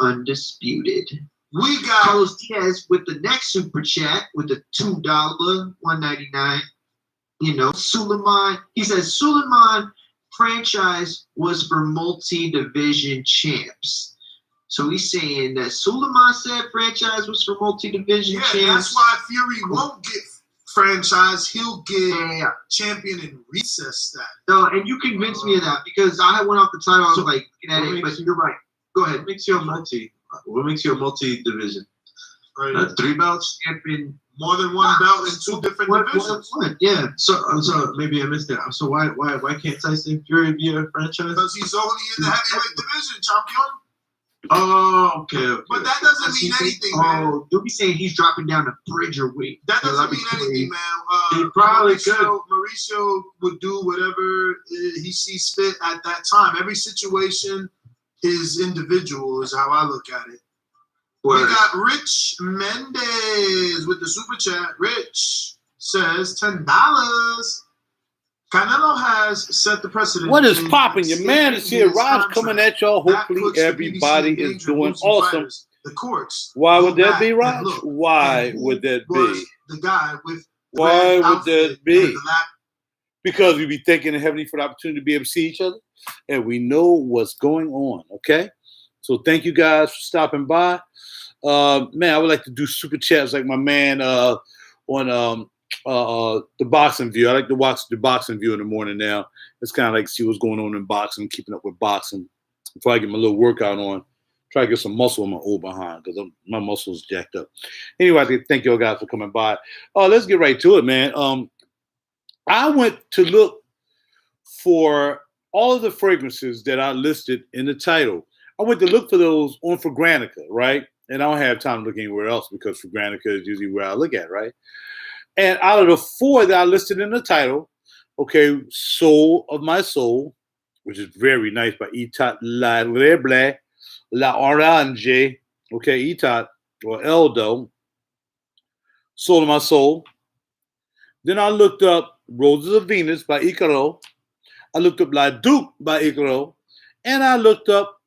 undisputed. We got Carlos Diaz with the next super chat with the $2, $1.99. You know, Suleiman. He says Suleiman franchise was for multi-division champs. So he's saying that Suleiman said franchise was for multi-division champs. Yeah, that's why Fury won't get franchise. He'll get champion and recess status. No, and you convinced me of that because I went off the title. I was like, looking at it, but you're right. Go ahead. What makes you a multi-division? 3 belts? Champion. More than one belt in 2 different divisions. Yeah. So maybe I missed that. So why can't Tyson Fury be a franchise? Because he's only in the heavyweight division, champion. Oh, okay. But that doesn't mean anything, man. Oh, don't be saying he's dropping down to Bridgerweight. That doesn't mean anything, man. He probably Mauricio would do whatever he sees fit at that time. Every situation is individual, is how I look at it. We got Rich Mendez with the super chat. Rich says $10. Canelo has set the precedent. What is popping? Your man is here. Raj coming at y'all. Hopefully everybody is doing awesome. The courts. Why would that be, Raj? Why would that be? The guy with why would that be? Because we be thanking heavenly for the opportunity to be able to see each other, and we know what's going on. Okay, so thank you guys for stopping by. Man, I would like to do super chats like my man on the boxing view. I like to watch the boxing view in the morning now. It's kind of like see what's going on in boxing, keeping up with boxing before I get my little workout on. Try to get some muscle on my old behind because my muscles jacked up. Anyway, I thank y'all guys for coming by. Let's get right to it, man. I went to look for all of the fragrances that I listed in the title. I went to look for those on Fragrantica, right? And I don't have time to look anywhere else because Fragrantica is usually where I look at, right? And out of the 4 that I listed in the title, okay, Soul of My Soul, which is very nice by Itat La Orange, okay, Itat or Eldo, Soul of My Soul. Then I looked up Roses of Venus by Icaro. I looked up La Duke by Icaro. And I looked up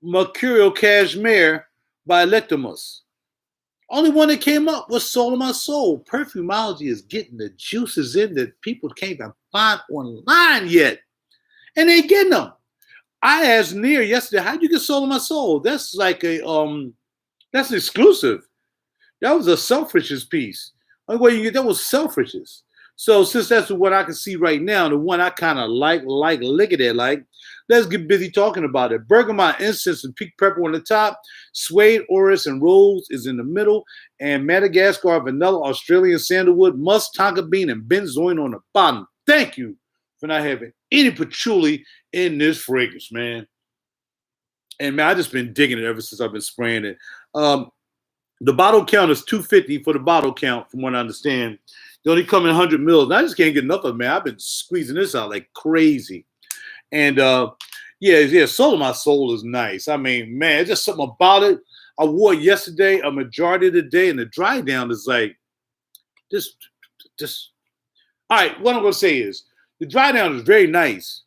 Mercurial Cashmere by Electromus. Only one that came up was Soul of My Soul. Perfumology is getting the juices in that people can't even find online yet. And they getting them. I asked Near yesterday, how'd you get Soul of My Soul? That's like that's exclusive. That was a Selfridges piece. Only way you get that was Selfridges. So since that's what I can see right now, the one I kind of like, look at it, like, let's get busy talking about it. Bergamot incense and pink pepper on the top, suede, orris, and rose is in the middle, and Madagascar vanilla, Australian sandalwood, musk, tonka bean, and benzoin on the bottom. Thank you for not having any patchouli in this fragrance, man. And man, I just been digging it ever since I've been spraying it. The bottle count is 250 for the bottle count, from what I understand. They only come in 100 mils. I just can't get enough of it, man. I've been squeezing this out like crazy. And yeah, Soul of My Soul is nice. I mean, man, just something about it. I wore it yesterday, a majority of the day, and the dry down is like just. All right, what I'm gonna say is the dry down is very nice,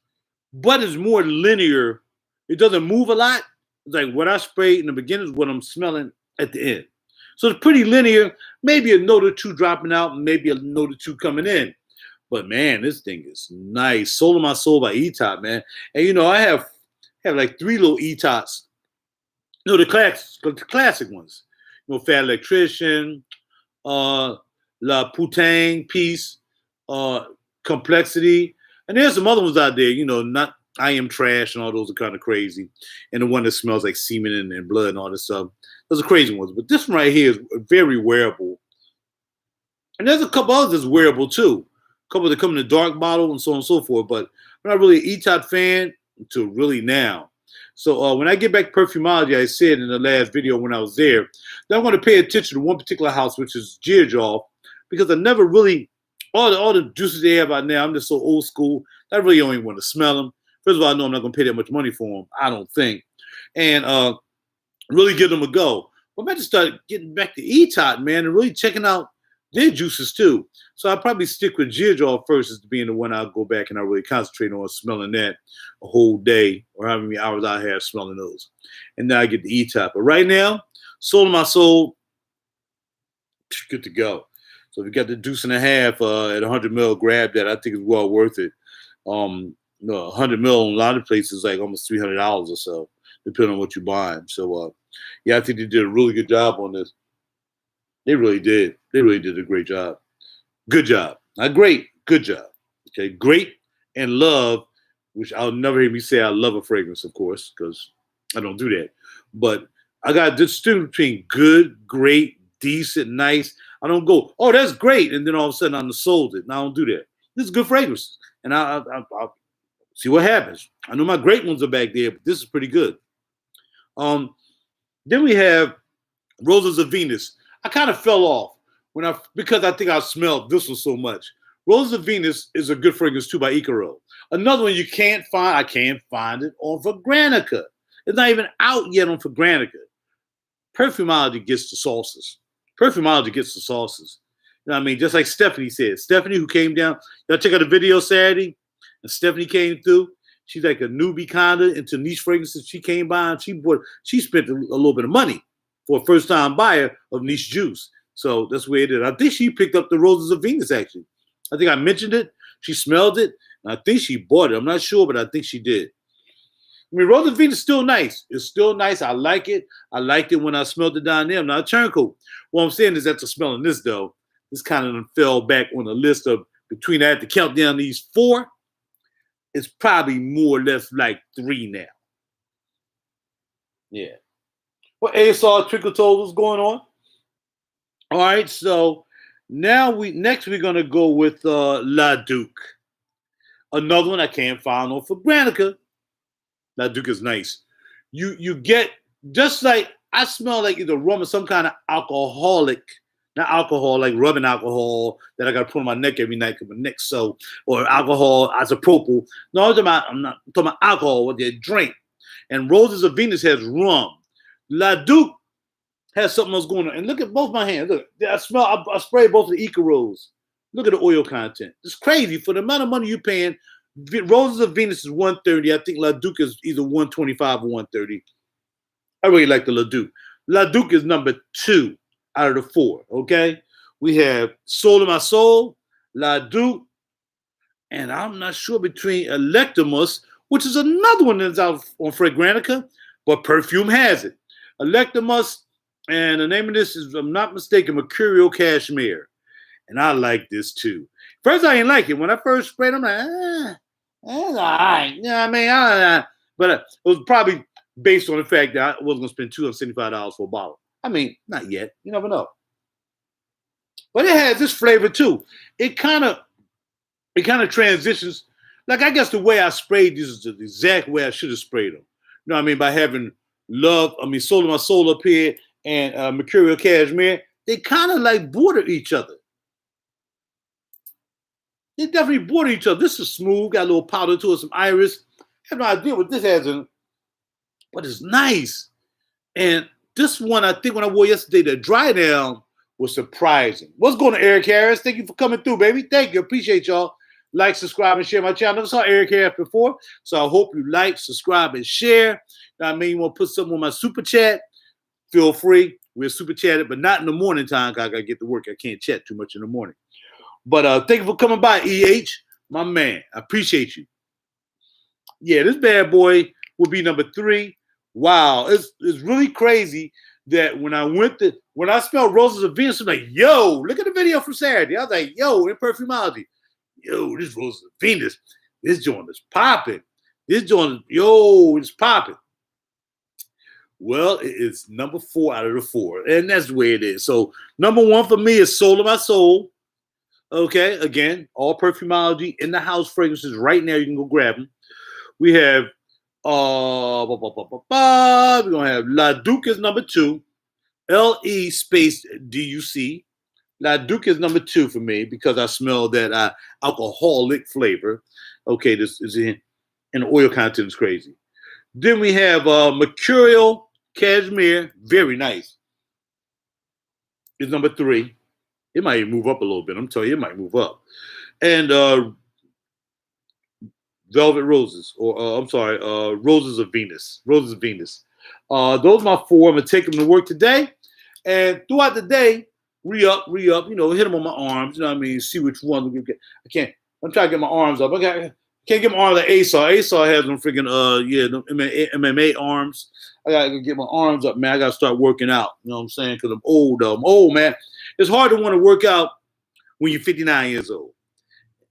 but it's more linear. It doesn't move a lot. It's like what I sprayed in the beginning is what I'm smelling at the end. So it's pretty linear. Maybe a note or 2 dropping out, and maybe a note or 2 coming in. But man, this thing is nice. Soul of My Soul by E-Top, man. And you know, I have like 3 little E-Tops. No, the classic ones. You know, Fat Electrician, La Putang piece, Complexity. And there's some other ones out there, you know, not I Am Trash, and all those are kind of crazy. And the one that smells like semen and blood and all this stuff. Those are crazy ones. But this one right here is very wearable. And there's a couple others that's wearable too. A couple that come in the dark bottle and so on and so forth. But I'm not really an E-Top fan until really now. So when I get back to Perfumology, I said in the last video when I was there, that I'm going to pay attention to one particular house, which is RaJuR, because I never really, all the juices they have out now, I'm just so old school, I really don't even want to smell them. First of all, I know I'm not going to pay that much money for them, I don't think. And really give them a go. But I just started getting back to E-Top, man, and really checking out They're juices too. So I'll probably stick with RaJuR first as being the one I'll go back and I really concentrate on smelling that a whole day or however many hours I have smelling those. And then I get the E-Top. But right now, Soul of My Soul, good to go. So if you got the deuce and a half at 100 mil, grab that. I think it's well worth it. 100 mil in a lot of places like almost $300 or so, depending on what you're buying. So yeah, I think they did a really good job on this. They really did. They really did a great job. Good job. Not great, good job. Okay, great and love, which I'll never hear me say I love a fragrance, of course, because I don't do that. But I got a distinction between good, great, decent, nice. I don't go, oh, that's great, and then all of a sudden I'm sold it. And I don't do that. This is good fragrance, and I'll see what happens. I know my great ones are back there, but this is pretty good. Then we have Roses of Venus. I kind of fell off because I think I smelled this one so much. Roses of Venus is a good fragrance too by Icaro. Another one you can't find. I can't find it on Fragrantica. It's not even out yet on Fragrantica. Perfumology gets the sauces. Perfumology gets the sauces. You know what I mean? Just like Stephanie said. Stephanie, who came down, y'all check out the video Saturday, and Stephanie came through. She's like a newbie kind of into niche fragrances. She came by and she spent a little bit of money for a first-time buyer of niche juice. So that's the way it is. I think she picked up the Roses of Venus, actually. I think I mentioned it. She smelled it, and I think she bought it. I'm not sure, but I think she did. I mean, Roses of Venus is still nice. It's still nice. I like it. I liked it when I smelled it down there. I'm not a turncoat. What I'm saying is after smelling this, though, this kind of fell back on the list of between I had to count down these 4. It's probably more or less like 3 now. Yeah. Well, ASR Trickle told what's going on. All right, so now we're gonna go with La Duke. Another one I can't find on Fragrantica. La Duke is nice. You get just like I smell like either rum or some kind of alcoholic, not alcohol like rubbing alcohol that I gotta put on my neck every night because my neck's so, or alcohol isopropyl. No, I'm not talking about alcohol, what they drink. And Roses of Venus has rum. La Duke has something else going on. And look at both my hands. Look, I spray both the Icaros. Look at the oil content. It's crazy. For the amount of money you're paying, Roses of Venus is 130. I think La Duke is either 125 or 130. I really like the La Duke. La Duke is number 2 out of the 4, okay? We have Soul of My Soul, La Duke, and I'm not sure between Electamus, which is another one that's out on Fragrantica, but Perfume has it. Electamus, and the name of this is, if I'm not mistaken, Mercurial Cashmere. And I like this too. First, I didn't like it. When I first sprayed it, I'm like, that's all right. You know what I mean? But it was probably based on the fact that I wasn't going to spend $275 for a bottle. I mean, not yet. You never know. But it has this flavor too. It kind of transitions. Like, I guess the way I sprayed these is the exact way I should have sprayed them. You know what I mean? By having Soul of My Soul up here and Mercurial Cashmere, they kind of like border each other. They definitely border each other. This is smooth, got a little powder to it, some iris. I have no idea what this has in it, but it's nice. And this one, I think when I wore yesterday, the dry down was surprising. What's going on, Eric Harris? Thank you for coming through, baby. Thank you. Appreciate y'all. Like, subscribe, and share my channel. I never saw Eric Harris before, so I hope you like, subscribe, and share. I mean, you want to put something on my super chat, feel free. We'll super chat it, but not in the morning time because I got to get to work. I can't chat too much in the morning. But thank you for coming by, EH, my man. I appreciate you. Yeah, this bad boy will be number 3. Wow, it's really crazy that when I smelled Roses of Venus, I'm like, yo, look at the video from Saturday. I was like, yo, in Perfumology, yo, this Roses of Venus, this joint is popping. This joint, yo, it's popping. Well, it's number 4 out of the 4, and that's the way it is. So number 1 for me is Soul of My Soul. Okay, again, all Perfumology in the house fragrances right now. You can go grab them. We have we're gonna have La Duke is number 2, LE space DUC. La Duke is number 2 for me because I smell that alcoholic flavor. Okay, this is in, and the oil content is crazy. Then we have Mercurial Cashmere, very nice. Is number 3. It might even move up a little bit. I'm telling you, it might move up. And Velvet Roses, or I'm sorry, Roses of Venus. Roses of Venus. Those are my 4. I'm gonna take them to work today, and throughout the day, re-up. You know, hit them on my arms. You know what I mean? See which one. I can't. I'm trying to get my arms up. Can't get my arms like ASAR. ASAR has them freaking them MMA arms. I gotta get my arms up, man. I gotta start working out. You know what I'm saying? Because I'm old, though. I'm old, man. It's hard to want to work out when you're 59 years old.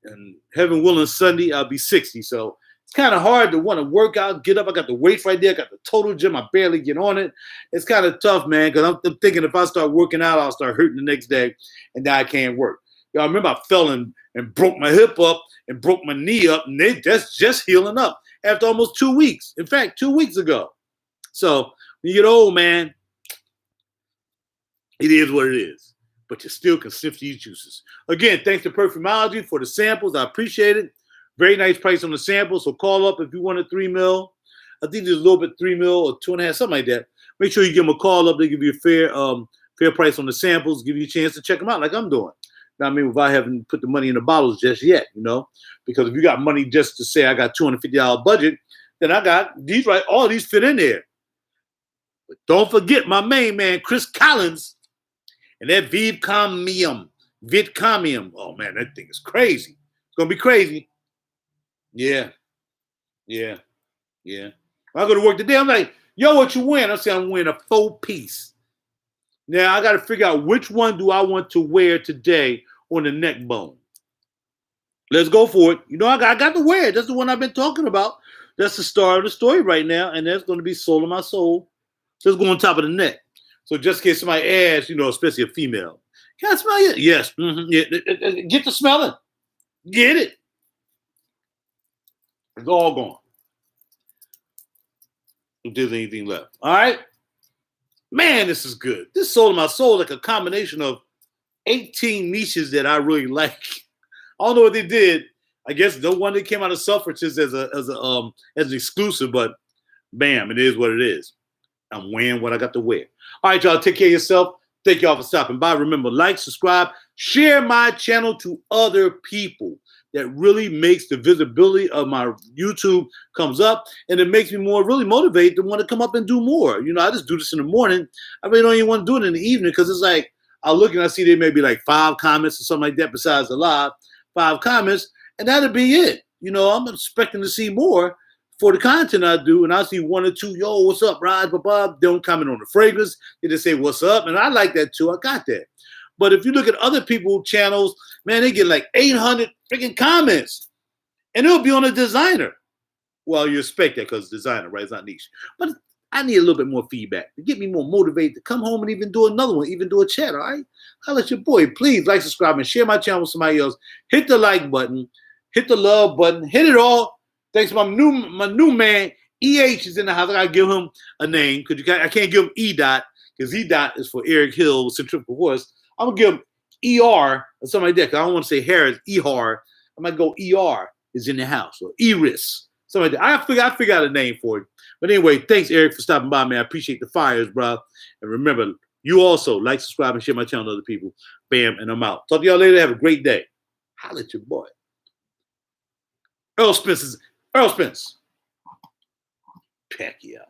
And heaven willing, Sunday I'll be 60. So it's kind of hard to want to work out, get up. I got the weights right there. I got the total gym. I barely get on it. It's kind of tough, man, because I'm thinking if I start working out, I'll start hurting the next day, and then I can't work. Y'all remember I fell and broke my hip up and broke my knee up, and that's just healing up after almost 2 weeks. In fact, 2 weeks ago. So when you get old, man, it is what it is. But you still can sniff these juices. Again, thanks to Perfumology for the samples. I appreciate it. Very nice price on the samples. So call up if you want a 3 mil. I think there's a little bit 3 mil or 2.5, something like that. Make sure you give them a call up. They give you a fair price on the samples. Give you a chance to check them out like I'm doing. You know what I mean? Without having put the money in the bottles just yet, you know? Because if you got money just to say I got $250 budget, then I got these right. All these fit in there. But don't forget my main man, Chris Collins. And that Vitcamium. Oh, man, that thing is crazy. It's going to be crazy. Yeah. When I go to work today, I'm like, yo, what you wearing? I say I'm wearing a 4-piece. Now, I got to figure out which one do I want to wear today on the neck bone. Let's go for it. You know, I got to wear it. That's the one I've been talking about. That's the star of the story right now, and that's going to be Soul of My Soul. Let's go on top of the neck. So just in case somebody asks, you know, especially a female, can I smell it? Yes. Mm-hmm. Yeah. Get to smelling. Get it. It's all gone. If there's anything left. All right. Man, this is good. This Soul of My Soul is like a combination of 18 niches that I really like. I don't know what they did. I guess no one that came out of Suffrages as an exclusive, but bam, it is what it is. I'm wearing what I got to wear. All right, y'all, take care of yourself. Thank y'all for stopping by. Remember, like, subscribe, share my channel to other people. That really makes the visibility of my YouTube comes up, and it makes me more really motivated to want to come up and do more. You know, I just do this in the morning. I really don't even want to do it in the evening because it's like I look and I see there may be like 5 comments or something like that besides the live, 5 comments, and that'll be it. You know, I'm expecting to see more for the content I do, and I see 1 or 2, yo, what's up, Raj, blah. They don't comment on the fragrance. They just say, what's up? And I like that too. I got that. But if you look at other people's channels, man, they get like 800 freaking comments. And it'll be on a designer. Well, you expect that because designer, right? It's not niche. But I need a little bit more feedback to get me more motivated to come home and even do another one, even do a chat, all right? I'll let your boy. Please like, subscribe, and share my channel with somebody else. Hit the like button. Hit the love button. Hit it all. Thanks to my new man, EH is in the house. I got to give him a name because I can't give him E-Dot because E-Dot is for Eric Hill, centrifugal force. I'm going to give him ER or something like that because I don't want to say Harris, ER. I might go ER is in the house or Eris, something like that. I figure out a name for it. But anyway, thanks, Eric, for stopping by, man. I appreciate the fires, bro. And remember, you also like, subscribe, and share my channel to other people. Bam, and I'm out. Talk to y'all later. Have a great day. Holla at your boy. Earl Spence. Pack you out.